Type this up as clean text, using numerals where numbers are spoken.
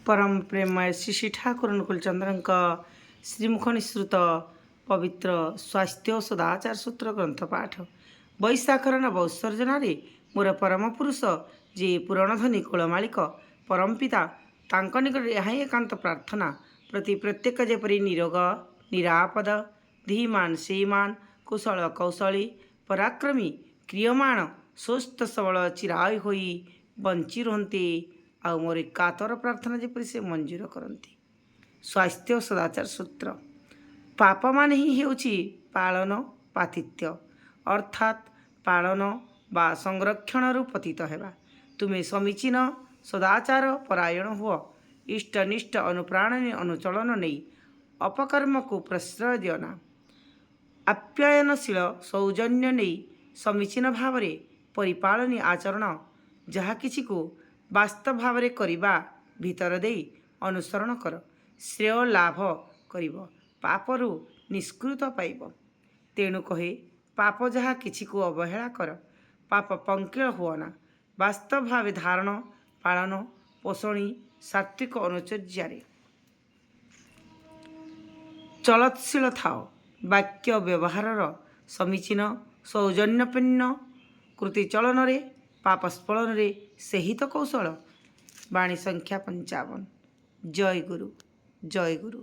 परम प्रेममय श्री ठाकुर अनुकूल चंद्र श्रीमुख निःसृत पवित्र स्वास्थ्य सदाचार सूत्र ग्रंथ पाठ वैशाखर नव उत्सर्जन मोर परम पुरुष जे पुराणधनी कुलमालिक परम पिता तांक निकट यह एकांत प्रार्थना प्रति प्रत्येक जेपरी निरोग निरापद धीमान श्रीमान कुशल कौशली पराक्रमी क्रियमाण स्वस्थ सबल चिराय होई बंची रुहंती आ मोर कातर प्रार्थना जेपरी से मंजूर करती। स्वास्थ्य सदाचार सूत्र पाप मान ही हेउछि पालन पातित्य अर्थात पालन बा संरक्षण रु पतित हेबा। तुम्हें समीचीन सदाचार परायण हुआ इष्टनिष्ठ अनुप्राणनी अनुचलन नहीं अपकर्म को प्रश्रय दियना आप्यायनशील सौजन्य नहीं समीचीन भाव परिपालनी आचरण जहा किछि को वास्तव भाव करने भितर दे अनुसरण कर श्रेय लाभ कर पापरु निष्कृत पाइब। तेणु कहे पाप जहा किछि को अवहेला कर पाप पंकिल हुअना वास्तव भाव धारण पालन पोषणी सात्विक अनुचर्यारे चलतशील थाओ वाक्य व्यवहार समीचीन सौजन्यपूर्ण कृति चलन रे पाप स्फलन रे सेहित कौशल। वाणी संख्या 55। जय गुरु जय गुरु।